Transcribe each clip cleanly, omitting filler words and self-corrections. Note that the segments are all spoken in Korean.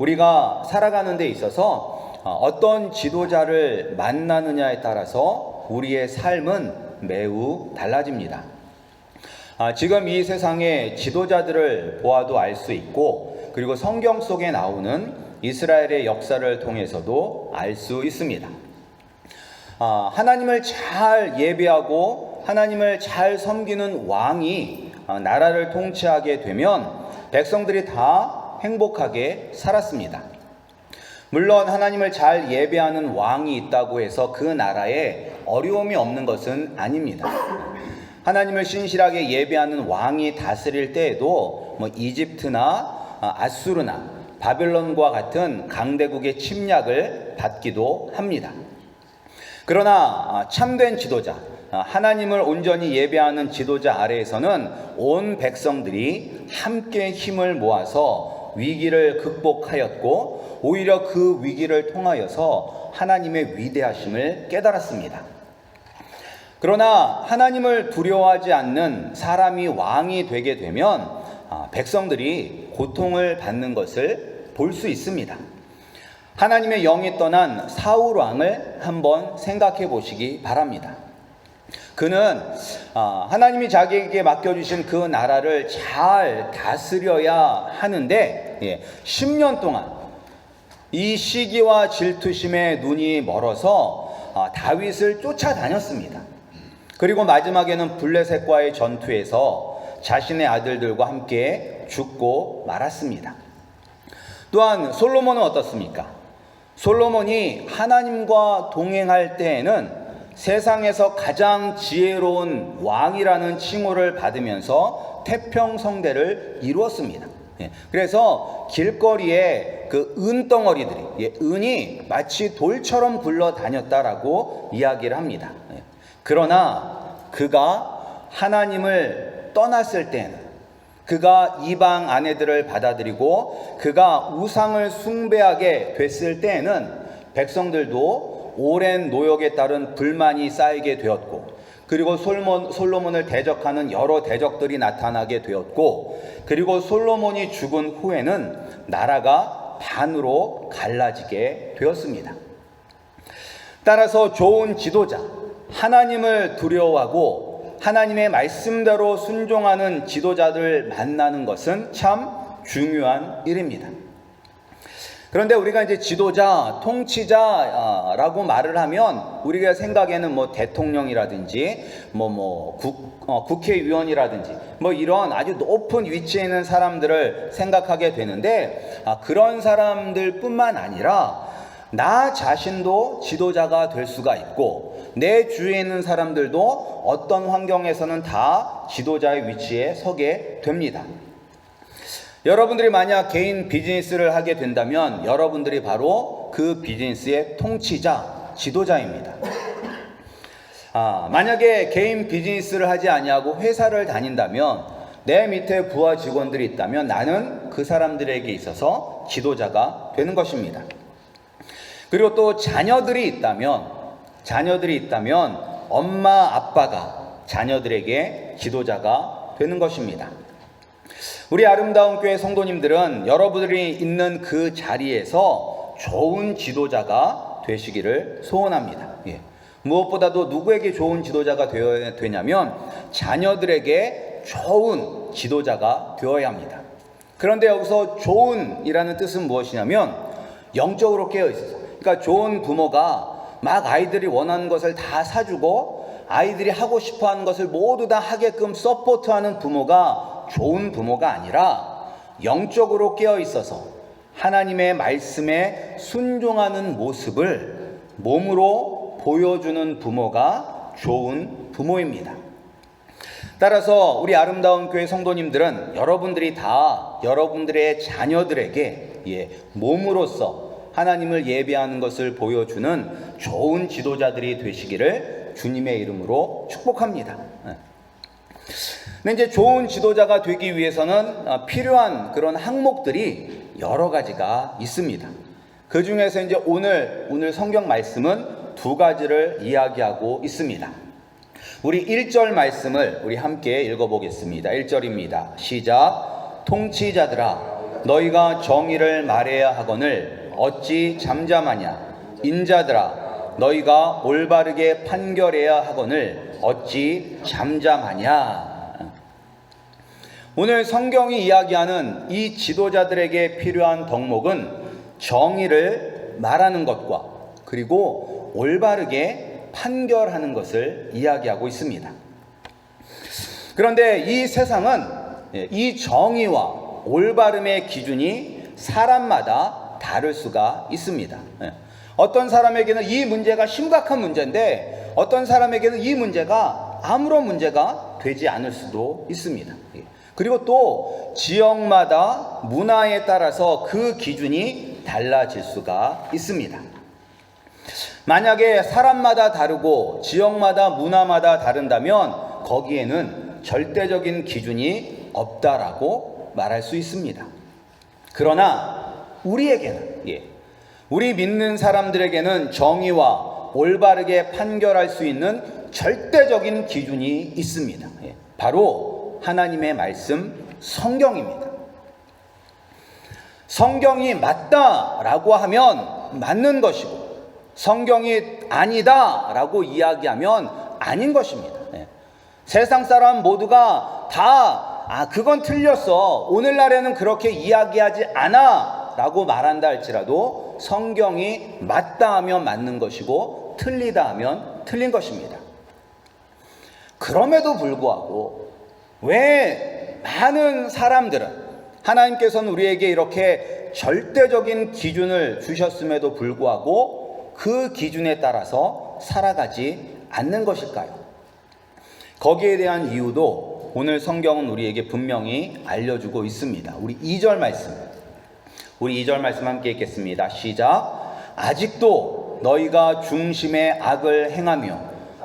우리가 살아가는 데 있어서 어떤 지도자를 만나느냐에 따라서 우리의 삶은 매우 달라집니다. 지금 이 세상의 지도자들을 보아도 알 수 있고, 그리고 성경 속에 나오는 이스라엘의 역사를 통해서도 알 수 있습니다. 하나님을 잘 예배하고 하나님을 잘 섬기는 왕이 나라를 통치하게 되면 백성들이 다 행복하게 살았습니다. 물론 하나님을 잘 예배하는 왕이 있다고 해서 그 나라에 어려움이 없는 것은 아닙니다. 하나님을 신실하게 예배하는 왕이 다스릴 때에도 이집트나 아수르나 바벨론과 같은 강대국의 침략을 받기도 합니다. 그러나 참된 지도자, 하나님을 온전히 예배하는 지도자 아래에서는 온 백성들이 함께 힘을 모아서 위기를 극복하였고, 오히려 그 위기를 통하여서 하나님의 위대하심을 깨달았습니다. 그러나 하나님을 두려워하지 않는 사람이 왕이 되게 되면 백성들이 고통을 받는 것을 볼 수 있습니다. 하나님의 영이 떠난 사울 왕을 한번 생각해 보시기 바랍니다. 그는 하나님이 자기에게 맡겨주신 그 나라를 잘 다스려야 하는데 10년 동안 이 시기와 질투심에 눈이 멀어서 다윗을 쫓아다녔습니다. 그리고 마지막에는 블레셋과의 전투에서 자신의 아들들과 함께 죽고 말았습니다. 또한 솔로몬은 어떻습니까? 솔로몬이 하나님과 동행할 때에는 세상에서 가장 지혜로운 왕이라는 칭호를 받으면서 태평성대를 이루었습니다. 그래서 길거리에 그 은덩어리들이, 은이 마치 돌처럼 굴러다녔다라고 이야기를 합니다. 그러나 그가 하나님을 떠났을 때는, 그가 이방 아내들을 받아들이고 그가 우상을 숭배하게 됐을 때에는 백성들도 오랜 노역에 따른 불만이 쌓이게 되었고, 그리고 솔로몬을 대적하는 여러 대적들이 나타나게 되었고, 그리고 솔로몬이 죽은 후에는 나라가 반으로 갈라지게 되었습니다. 따라서 좋은 지도자, 하나님을 두려워하고 하나님의 말씀대로 순종하는 지도자들 만나는 것은 참 중요한 일입니다. 그런데 우리가 이제 지도자, 통치자라고 말을 하면 우리가 생각에는 대통령이라든지 국회의원이라든지 이런 아주 높은 위치에 있는 사람들을 생각하게 되는데, 그런 사람들뿐만 아니라 나 자신도 지도자가 될 수가 있고, 내 주위에 있는 사람들도 어떤 환경에서는 다 지도자의 위치에 서게 됩니다. 여러분들이 만약 개인 비즈니스를 하게 된다면 여러분들이 바로 그 비즈니스의 통치자, 지도자입니다. 만약에 개인 비즈니스를 하지 아니하고 회사를 다닌다면, 내 밑에 부하 직원들이 있다면 나는 그 사람들에게 있어서 지도자가 되는 것입니다. 그리고 또 자녀들이 있다면 엄마 아빠가 자녀들에게 지도자가 되는 것입니다. 우리 아름다운 교회 성도님들은 여러분들이 있는 그 자리에서 좋은 지도자가 되시기를 소원합니다. 무엇보다도 누구에게 좋은 지도자가 되어야 되냐면 자녀들에게 좋은 지도자가 되어야 합니다. 그런데 여기서 좋은이라는 뜻은 무엇이냐면 영적으로 깨어 있어서, 그러니까 좋은 부모가 막 아이들이 원하는 것을 다 사주고 아이들이 하고 싶어하는 것을 모두 다 하게끔 서포트하는 부모가 좋은 부모가 아니라, 영적으로 깨어 있어서 하나님의 말씀에 순종하는 모습을 몸으로 보여주는 부모가 좋은 부모입니다. 따라서 우리 아름다운 교회 성도님들은 여러분들이 다 여러분들의 자녀들에게 몸으로써 하나님을 예배하는 것을 보여주는 좋은 지도자들이 되시기를 주님의 이름으로 축복합니다. 근데 이제 좋은 지도자가 되기 위해서는 필요한 그런 항목들이 여러 가지가 있습니다. 그 중에서 이제 오늘 성경 말씀은 두 가지를 이야기하고 있습니다. 우리 1절 말씀을 우리 함께 읽어보겠습니다. 1절입니다. 시작. 통치자들아, 너희가 정의를 말해야 하거늘 어찌 잠잠하냐. 인자들아 너희가 올바르게 판결해야 하거늘 어찌 잠잠하냐. 오늘 성경이 이야기하는 이 지도자들에게 필요한 덕목은 정의를 말하는 것과 그리고 올바르게 판결하는 것을 이야기하고 있습니다. 그런데 이 세상은 이 정의와 올바름의 기준이 사람마다 다를 수가 있습니다. 어떤 사람에게는 이 문제가 심각한 문제인데 어떤 사람에게는 이 문제가 아무런 문제가 되지 않을 수도 있습니다. 그리고 또 지역마다 문화에 따라서 그 기준이 달라질 수가 있습니다. 만약에 사람마다 다르고 지역마다 문화마다 다른다면 거기에는 절대적인 기준이 없다라고 말할 수 있습니다. 그러나 우리에게는, 우리 믿는 사람들에게는 정의와 올바르게 판결할 수 있는 절대적인 기준이 있습니다. 바로 하나님의 말씀 성경입니다. 성경이 맞다라고 하면 맞는 것이고 성경이 아니다라고 이야기하면 아닌 것입니다. 세상 사람 모두가 다 그건 틀렸어. 오늘날에는 그렇게 이야기하지 않아 라고 말한다 할지라도 성경이 맞다 하면 맞는 것이고 틀리다 하면 틀린 것입니다. 그럼에도 불구하고 왜 많은 사람들은 하나님께서는 우리에게 이렇게 절대적인 기준을 주셨음에도 불구하고 그 기준에 따라서 살아가지 않는 것일까요? 거기에 대한 이유도 오늘 성경은 우리에게 분명히 알려주고 있습니다. 우리 2절 말씀 함께 읽겠습니다. 시작. 아직도 너희가 중심의 악을 행하며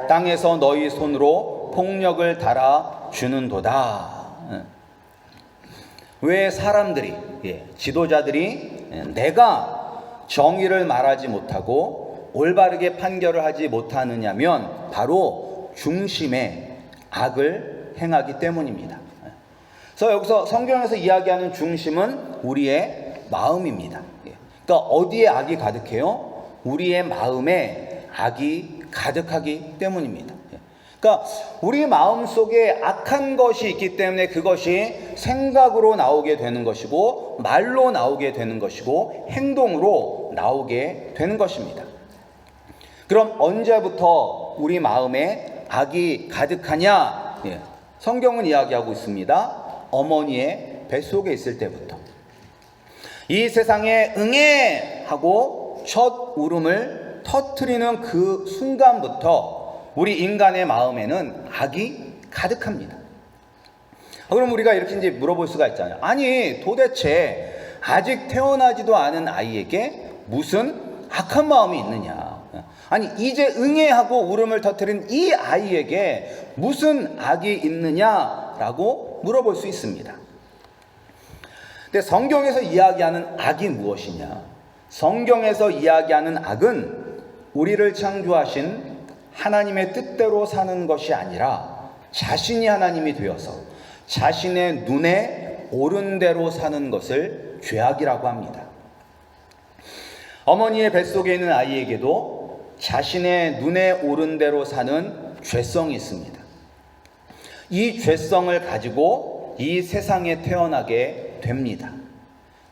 땅에서 너희 손으로 폭력을 달아주는도다. 왜 사람들이, 지도자들이 내가 정의를 말하지 못하고 올바르게 판결을 하지 못하느냐면 바로 중심의 악을 행하기 때문입니다. 그래서 여기서 성경에서 이야기하는 중심은 우리의 마음입니다. 그러니까 어디에 악이 가득해요? 우리의 마음에 악이 가득하기 때문입니다. 그러니까 우리 마음 속에 악한 것이 있기 때문에 그것이 생각으로 나오게 되는 것이고 말로 나오게 되는 것이고 행동으로 나오게 되는 것입니다. 그럼 언제부터 우리 마음에 악이 가득하냐? 성경은 이야기하고 있습니다. 어머니의 뱃속에 있을 때부터. 이 세상에 응애 하고 첫 울음을 터뜨리는 그 순간부터 우리 인간의 마음에는 악이 가득합니다. 그럼 우리가 이렇게 이제 물어볼 수가 있잖아요. 아니 도대체 아직 태어나지도 않은 아이에게 무슨 악한 마음이 있느냐? 아니 이제 응애하고 울음을 터뜨린 이 아이에게 무슨 악이 있느냐라고 물어볼 수 있습니다. 근데 성경에서 이야기하는 악이 무엇이냐? 성경에서 이야기하는 악은 우리를 창조하신 하나님의 뜻대로 사는 것이 아니라 자신이 하나님이 되어서 자신의 눈에 옳은 대로 사는 것을 죄악이라고 합니다. 어머니의 뱃속에 있는 아이에게도 자신의 눈에 옳은 대로 사는 죄성이 있습니다. 이 죄성을 가지고 이 세상에 태어나게 됩니다.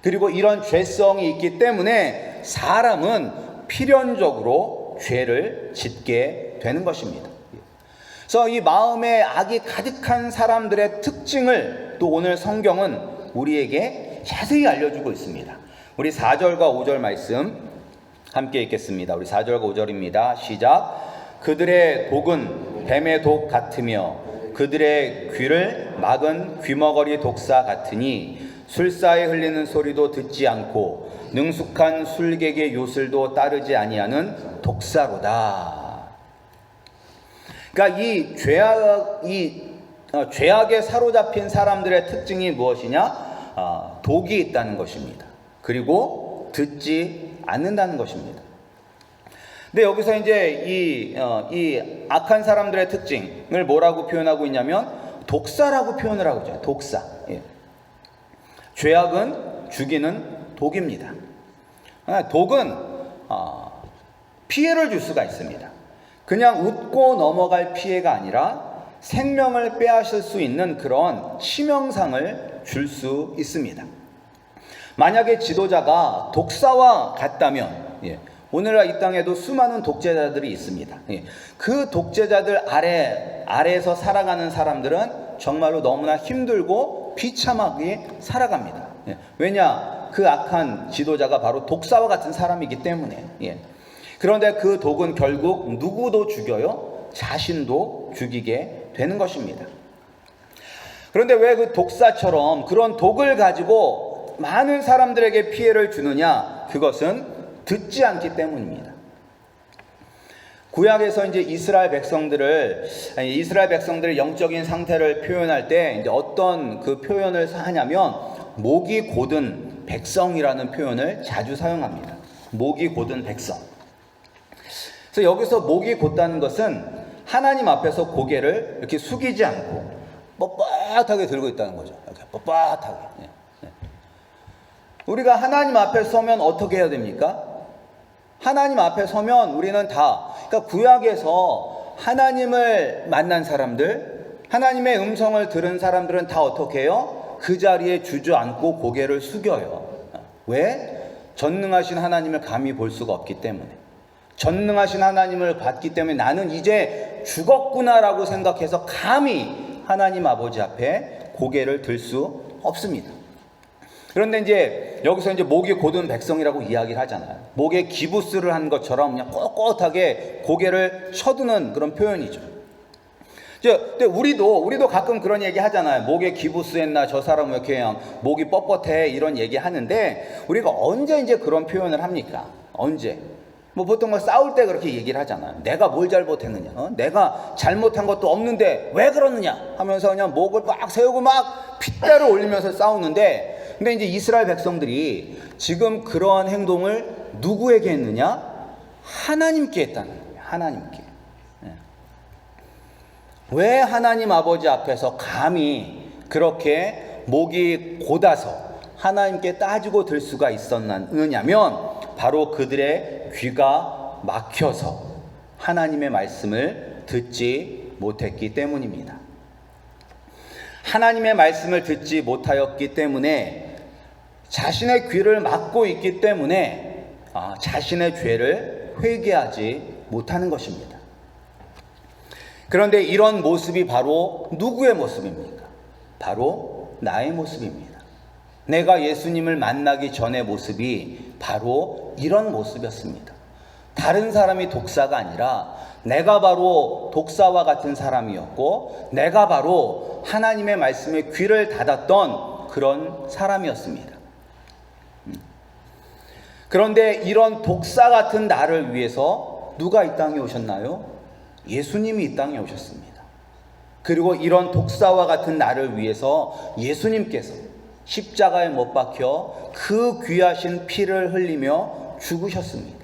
그리고 이런 죄성이 있기 때문에 사람은 필연적으로 죄를 짓게 되는 것입니다. 그래서 이 마음에 악이 가득한 사람들의 특징을 또 오늘 성경은 우리에게 자세히 알려주고 있습니다. 우리 4절과 5절 말씀 함께 읽겠습니다. 우리 4절과 5절입니다. 시작. 그들의 독은 뱀의 독 같으며 그들의 귀를 막은 귀머거리 독사 같으니 술사에 흘리는 소리도 듣지 않고 능숙한 술객의 요술도 따르지 아니하는 독사로다. 그러니까 이 죄악에 사로잡힌 사람들의 특징이 무엇이냐? 독이 있다는 것입니다. 그리고 듣지 않는다는 것입니다. 근데 여기서 이제 이 악한 사람들의 특징을 뭐라고 표현하고 있냐면 독사라고 표현을 하고 있죠. 독사. 죄악은 죽이는 독입니다. 독은 피해를 줄 수가 있습니다. 그냥 웃고 넘어갈 피해가 아니라 생명을 빼앗을 수 있는 그런 치명상을 줄 수 있습니다. 만약에 지도자가 독사와 같다면, 오늘날 이 땅에도 수많은 독재자들이 있습니다. 그 독재자들 아래에서 살아가는 사람들은 정말로 너무나 힘들고 비참하게 살아갑니다. 왜냐? 그 악한 지도자가 바로 독사와 같은 사람이기 때문에. 그런데 그 독은 결국 누구도 죽여요? 자신도 죽이게 되는 것입니다. 그런데 왜 그 독사처럼 그런 독을 가지고 많은 사람들에게 피해를 주느냐? 그것은 듣지 않기 때문입니다. 구약에서 이제 이스라엘 백성들의 영적인 상태를 표현할 때 이제 어떤 그 표현을 하냐면 목이 곧은 백성이라는 표현을 자주 사용합니다. 목이 곧은 백성. 그래서 여기서 목이 곧다는 것은 하나님 앞에서 고개를 이렇게 숙이지 않고 뻣뻣하게 들고 있다는 거죠. 이렇게 뻣뻣하게. 우리가 하나님 앞에 서면 어떻게 해야 됩니까? 하나님 앞에 서면 우리는 그러니까 구약에서 하나님을 만난 사람들, 하나님의 음성을 들은 사람들은 다 어떻게 해요? 그 자리에 주저앉고 고개를 숙여요. 왜? 전능하신 하나님을 감히 볼 수가 없기 때문에. 전능하신 하나님을 봤기 때문에 나는 이제 죽었구나라고 생각해서 감히 하나님 아버지 앞에 고개를 들 수 없습니다. 그런데 이제 여기서 이제 목이 곧은 백성이라고 이야기를 하잖아요. 목에 기부스를 한 것처럼 그냥 꼿꼿하게 고개를 쳐드는 그런 표현이죠. 근데 우리도 가끔 그런 얘기 하잖아요. 목에 기부스했나, 저 사람은 왜 이렇게 그냥 목이 뻣뻣해, 이런 얘기 하는데 우리가 언제 이제 그런 표현을 합니까? 언제? 보통 싸울 때 그렇게 얘기를 하잖아요. 내가 뭘 잘못했느냐, 내가 잘못한 것도 없는데 왜 그러느냐 하면서 그냥 목을 막 세우고 막 핏대를 올리면서 싸우는데, 근데 이제 이스라엘 백성들이 지금 그러한 행동을 누구에게 했느냐? 하나님께 했다는 거예요. 하나님께. 왜 하나님 아버지 앞에서 감히 그렇게 목이 곧아서 하나님께 따지고 들 수가 있었느냐면 바로 그들의 귀가 막혀서 하나님의 말씀을 듣지 못했기 때문입니다. 하나님의 말씀을 듣지 못하였기 때문에 자신의 귀를 막고 있기 때문에 자신의 죄를 회개하지 못하는 것입니다. 그런데 이런 모습이 바로 누구의 모습입니까? 바로 나의 모습입니다. 내가 예수님을 만나기 전의 모습이 바로 이런 모습이었습니다. 다른 사람이 독사가 아니라 내가 바로 독사와 같은 사람이었고, 내가 바로 하나님의 말씀에 귀를 닫았던 그런 사람이었습니다. 그런데 이런 독사 같은 나를 위해서 누가 이 땅에 오셨나요? 예수님이 이 땅에 오셨습니다. 그리고 이런 독사와 같은 나를 위해서 예수님께서 십자가에 못 박혀 그 귀하신 피를 흘리며 죽으셨습니다.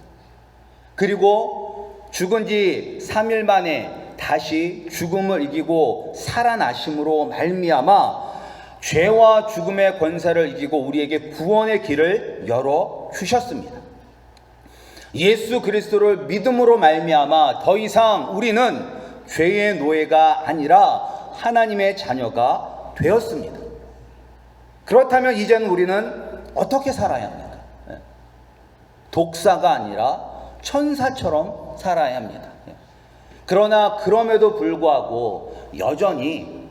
그리고 죽은 지 3일 만에 다시 죽음을 이기고 살아나심으로 말미암아 죄와 죽음의 권세를 이기고 우리에게 구원의 길을 열어 주셨습니다. 예수 그리스도를 믿음으로 말미암아 더 이상 우리는 죄의 노예가 아니라 하나님의 자녀가 되었습니다. 그렇다면 이제는 우리는 어떻게 살아야 합니까? 독사가 아니라 천사처럼 살아야 합니다. 그러나 그럼에도 불구하고 여전히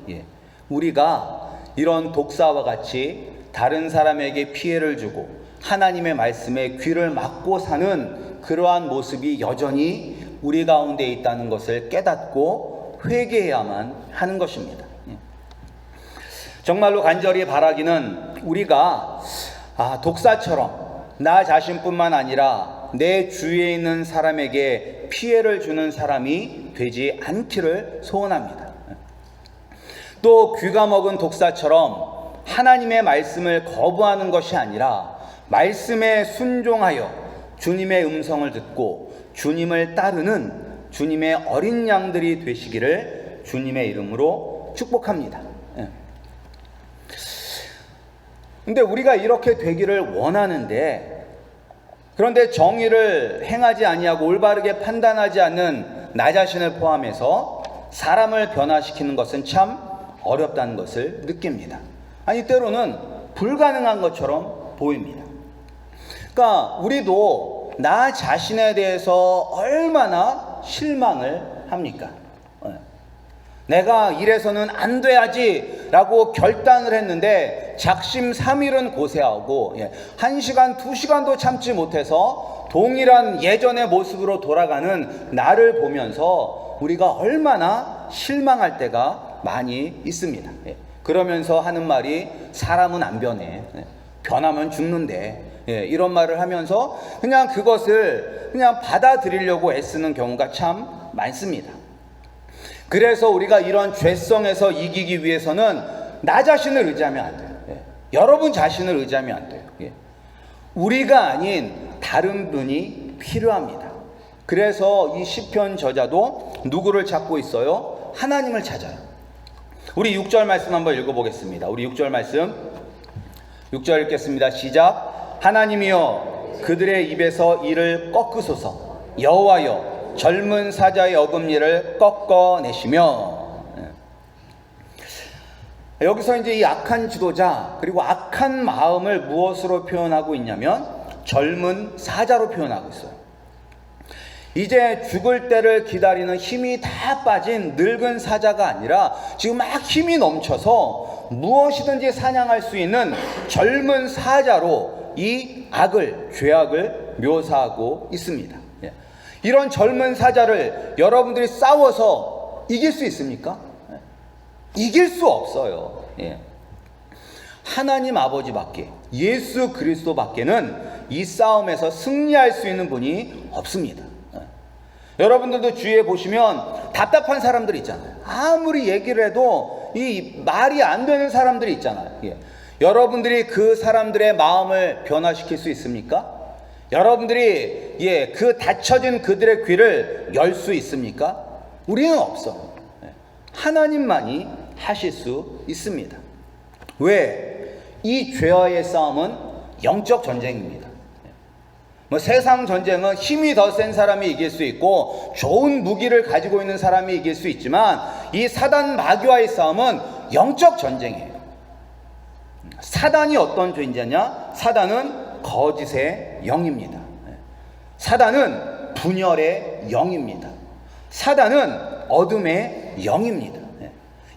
우리가 이런 독사와 같이 다른 사람에게 피해를 주고 하나님의 말씀에 귀를 막고 사는 그러한 모습이 여전히 우리 가운데 있다는 것을 깨닫고 회개해야만 하는 것입니다. 정말로 간절히 바라기는 우리가 독사처럼 나 자신뿐만 아니라 내 주위에 있는 사람에게 피해를 주는 사람이 되지 않기를 소원합니다. 또 귀가 먹은 독사처럼 하나님의 말씀을 거부하는 것이 아니라 말씀에 순종하여 주님의 음성을 듣고 주님을 따르는 주님의 어린 양들이 되시기를 주님의 이름으로 축복합니다. 근데 우리가 이렇게 되기를 원하는데, 그런데 정의를 행하지 아니하고 올바르게 판단하지 않는 나 자신을 포함해서 사람을 변화시키는 것은 참 어렵다는 것을 느낍니다. 아니, 때로는 불가능한 것처럼 보입니다. 그러니까 우리도 나 자신에 대해서 얼마나 실망을 합니까? 내가 이래서는 안 돼야지 라고 결단을 했는데 작심삼일은 고세하고 1시간, 2시간도 참지 못해서 동일한 예전의 모습으로 돌아가는 나를 보면서 우리가 얼마나 실망할 때가 많이 있습니다. 그러면서 하는 말이 사람은 안 변해. 변하면 죽는데. 이런 말을 하면서 그냥 그것을 그냥 받아들이려고 애쓰는 경우가 참 많습니다. 그래서 우리가 이런 죄성에서 이기기 위해서는 나 자신을 의지하면 안 돼요. 여러분 자신을 의지하면 안 돼요. 우리가 아닌 다른 분이 필요합니다. 그래서 이 시편 저자도 누구를 찾고 있어요? 하나님을 찾아요. 우리 6절 말씀 한번 읽어보겠습니다. 우리 6절 말씀, 6절 읽겠습니다. 시작. 하나님이여 그들의 입에서 이를 꺾으소서. 여호와여 젊은 사자의 어금니를 꺾어내시며. 여기서 이제 이 악한 지도자 그리고 악한 마음을 무엇으로 표현하고 있냐면 젊은 사자로 표현하고 있어요. 이제 죽을 때를 기다리는 힘이 다 빠진 늙은 사자가 아니라 지금 막 힘이 넘쳐서 무엇이든지 사냥할 수 있는 젊은 사자로 이 악을, 죄악을 묘사하고 있습니다. 이런 젊은 사자를 여러분들이 싸워서 이길 수 있습니까? 이길 수 없어요. 하나님 아버지밖에, 예수 그리스도밖에는 이 싸움에서 승리할 수 있는 분이 없습니다. 여러분들도 주위에 보시면 답답한 사람들 있잖아요. 아무리 얘기를 해도 이 말이 안 되는 사람들이 있잖아요. 여러분들이 그 사람들의 마음을 변화시킬 수 있습니까? 여러분들이 그 닫혀진 그들의 귀를 열 수 있습니까? 우리는 없어요. 하나님만이 하실 수 있습니다. 왜? 이 죄와의 싸움은 영적 전쟁입니다. 세상 전쟁은 힘이 더 센 사람이 이길 수 있고 좋은 무기를 가지고 있는 사람이 이길 수 있지만 이 사단 마귀와의 싸움은 영적 전쟁이에요. 사단이 어떤 존재냐? 사단은 거짓의 영입니다. 사단은 분열의 영입니다. 사단은 어둠의 영입니다.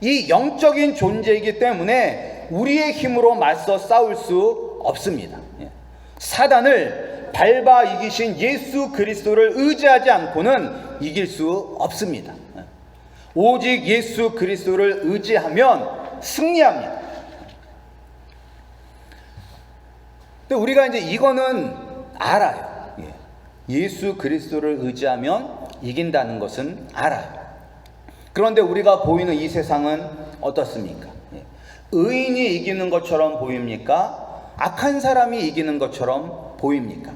이 영적인 존재이기 때문에 우리의 힘으로 맞서 싸울 수 없습니다. 사단을 밟아 이기신 예수 그리스도를 의지하지 않고는 이길 수 없습니다. 오직 예수 그리스도를 의지하면 승리합니다. 근데 우리가 이제 이거는 알아요. 예수 그리스도를 의지하면 이긴다는 것은 알아요. 그런데 우리가 보이는 이 세상은 어떻습니까? 의인이 이기는 것처럼 보입니까? 악한 사람이 이기는 것처럼 보입니까?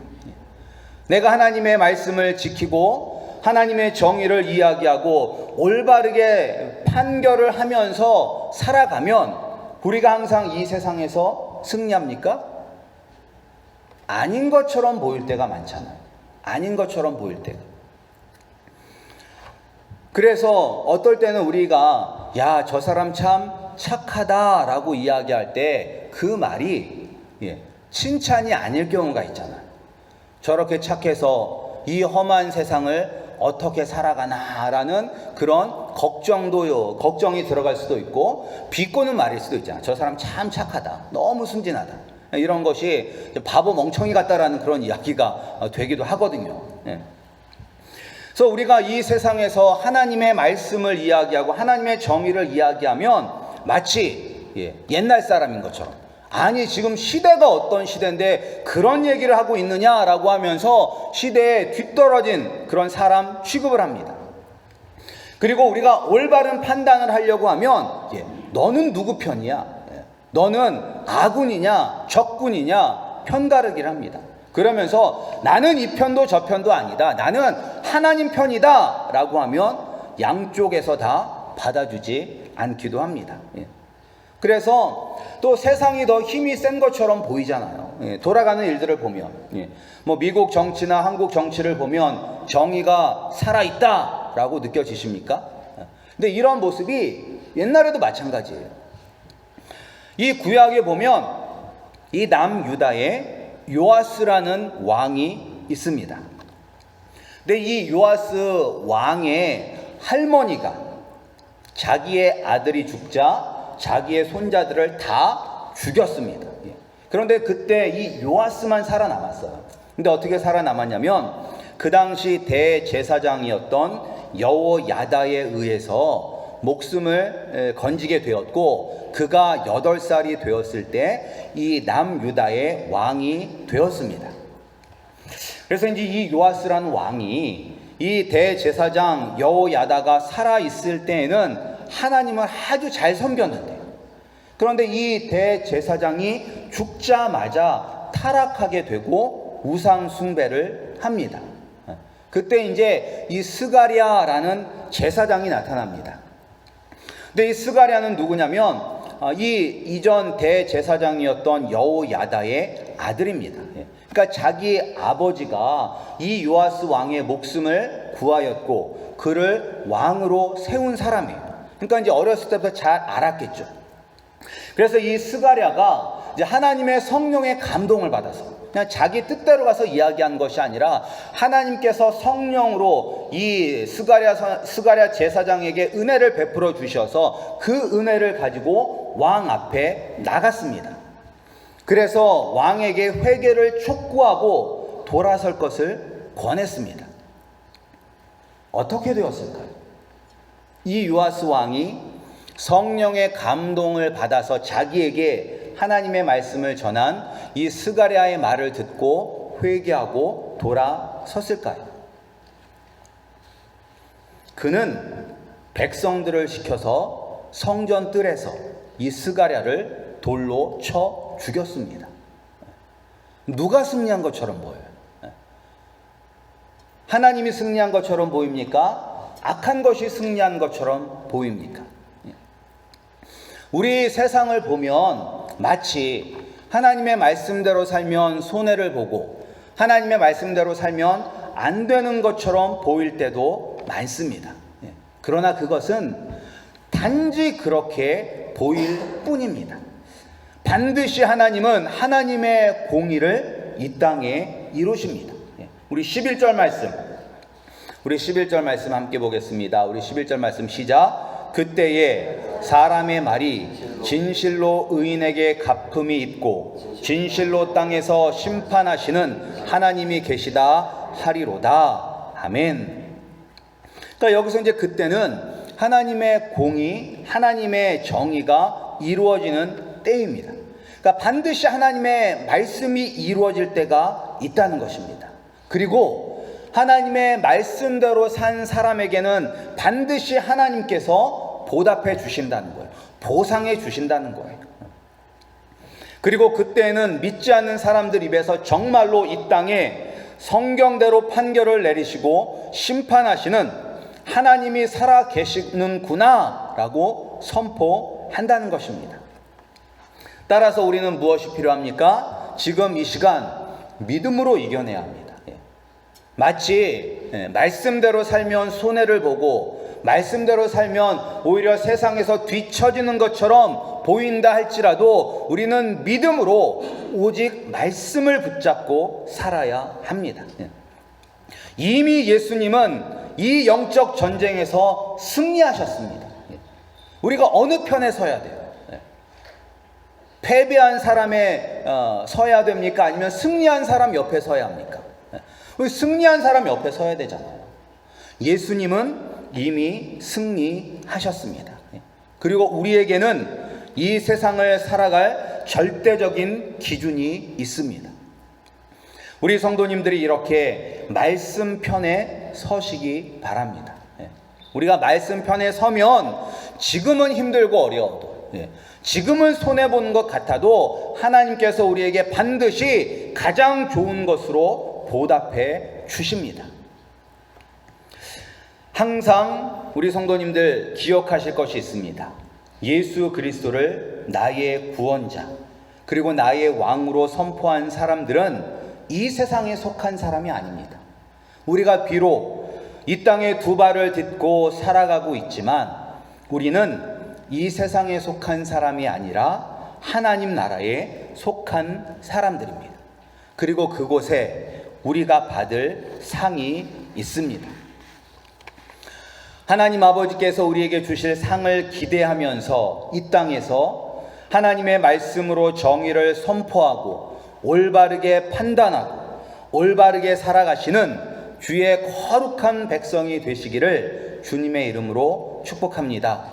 내가 하나님의 말씀을 지키고 하나님의 정의를 이야기하고 올바르게 판결을 하면서 살아가면 우리가 항상 이 세상에서 승리합니까? 아닌 것처럼 보일 때가 많잖아요. 아닌 것처럼 보일 때가. 그래서 어떨 때는 우리가 야, 저 사람 참 착하다라고 이야기할 때 그 말이 칭찬이 아닐 경우가 있잖아요. 저렇게 착해서 이 험한 세상을 어떻게 살아가나라는 그런 걱정이 들어갈 수도 있고 비꼬는 말일 수도 있잖아요. 저 사람 참 착하다, 너무 순진하다, 이런 것이 바보 멍청이 같다라는 그런 이야기가 되기도 하거든요. 그래서 우리가 이 세상에서 하나님의 말씀을 이야기하고 하나님의 정의를 이야기하면 마치 옛날 사람인 것처럼, 아니 지금 시대가 어떤 시대인데 그런 얘기를 하고 있느냐라고 하면서 시대에 뒤떨어진 그런 사람 취급을 합니다. 그리고 우리가 올바른 판단을 하려고 하면 너는 누구 편이야? 너는 아군이냐 적군이냐 편가르기를 합니다. 그러면서 나는 이 편도 저 편도 아니다, 나는 하나님 편이다 라고 하면 양쪽에서 다 받아주지 않기도 합니다. 그래서 또 세상이 더 힘이 센 것처럼 보이잖아요. 예, 돌아가는 일들을 보면. 예, 뭐 미국 정치나 한국 정치를 보면 정의가 살아있다라고 느껴지십니까? 근데 이런 모습이 옛날에도 마찬가지예요. 이 구약에 보면 이 남유다에 요아스라는 왕이 있습니다. 근데 이 요아스 왕의 할머니가 자기의 아들이 죽자 자기의 손자들을 다 죽였습니다. 그런데 그때 이 요아스만 살아남았어요. 근데 어떻게 살아남았냐면 그 당시 대제사장이었던 여호야다에 의해서 목숨을 건지게 되었고, 그가 8살이 되었을 때 이 남유다의 왕이 되었습니다. 그래서 이제 이 요아스라는 왕이 이 대제사장 여호야다가 살아 있을 때에는 하나님을 아주 잘 섬겼는데, 그런데 이 대제사장이 죽자마자 타락하게 되고 우상 숭배를 합니다. 그때 이제 이 스가랴라는 제사장이 나타납니다. 근데 이 스가랴는 누구냐면 이 이전 대제사장이었던 여호야다의 아들입니다. 그러니까 자기 아버지가 이 요아스 왕의 목숨을 구하였고 그를 왕으로 세운 사람이에요. 그러니까 이제 어렸을 때부터 잘 알았겠죠. 그래서 이 스가랴가 이제 하나님의 성령의 감동을 받아서 그냥 자기 뜻대로 가서 이야기한 것이 아니라 하나님께서 성령으로 이 스가랴 제사장에게 은혜를 베풀어 주셔서 그 은혜를 가지고 왕 앞에 나갔습니다. 그래서 왕에게 회개를 촉구하고 돌아설 것을 권했습니다. 어떻게 되었을까요? 이 요아스 왕이 성령의 감동을 받아서 자기에게 하나님의 말씀을 전한 이 스가랴의 말을 듣고 회개하고 돌아섰을까요? 그는 백성들을 시켜서 성전 뜰에서 이 스가랴를 돌로 쳐 죽였습니다. 누가 승리한 것처럼 보여요? 하나님이 승리한 것처럼 보입니까? 악한 것이 승리한 것처럼 보입니까? 우리 세상을 보면 마치 하나님의 말씀대로 살면 손해를 보고 하나님의 말씀대로 살면 안 되는 것처럼 보일 때도 많습니다. 그러나 그것은 단지 그렇게 보일 뿐입니다. 반드시 하나님은 하나님의 공의를 이 땅에 이루십니다. 우리 11절 말씀 함께 보겠습니다. 우리 11절 말씀 시작. 그때에 사람의 말이 진실로 의인에게 갚음이 있고 진실로 땅에서 심판하시는 하나님이 계시다 하리로다. 아멘. 그러니까 여기서 이제 그때는 하나님의 공의, 하나님의 정의가 이루어지는 때입니다. 그러니까 반드시 하나님의 말씀이 이루어질 때가 있다는 것입니다. 그리고 하나님의 말씀대로 산 사람에게는 반드시 하나님께서 보답해 주신다는 거예요. 보상해 주신다는 거예요. 그리고 그때는 믿지 않는 사람들 입에서 정말로 이 땅에 성경대로 판결을 내리시고 심판하시는 하나님이 살아 계시는구나 라고 선포한다는 것입니다. 따라서 우리는 무엇이 필요합니까? 지금 이 시간 믿음으로 이겨내야 합니다. 마치 말씀대로 살면 손해를 보고 말씀대로 살면 오히려 세상에서 뒤처지는 것처럼 보인다 할지라도 우리는 믿음으로 오직 말씀을 붙잡고 살아야 합니다. 이미 예수님은 이 영적 전쟁에서 승리하셨습니다. 우리가 어느 편에 서야 돼요? 패배한 사람에 서야 됩니까? 아니면 승리한 사람 옆에 서야 합니까? 우리 승리한 사람 옆에 서야 되잖아요. 예수님은 이미 승리하셨습니다. 그리고 우리에게는 이 세상을 살아갈 절대적인 기준이 있습니다. 우리 성도님들이 이렇게 말씀 편에 서시기 바랍니다. 우리가 말씀 편에 서면 지금은 힘들고 어려워도, 지금은 손해보는 것 같아도 하나님께서 우리에게 반드시 가장 좋은 것으로 보답해 주십니다. 항상 우리 성도님들 기억하실 것이 있습니다. 예수 그리스도를 나의 구원자 그리고 나의 왕으로 선포한 사람들은 이 세상에 속한 사람이 아닙니다. 우리가 비록 이 땅에 두 발을 딛고 살아가고 있지만 우리는 이 세상에 속한 사람이 아니라 하나님 나라에 속한 사람들입니다. 그리고 그곳에 우리가 받을 상이 있습니다. 하나님 아버지께서 우리에게 주실 상을 기대하면서 이 땅에서 하나님의 말씀으로 정의를 선포하고 올바르게 판단하고 올바르게 살아가시는 주의 거룩한 백성이 되시기를 주님의 이름으로 축복합니다.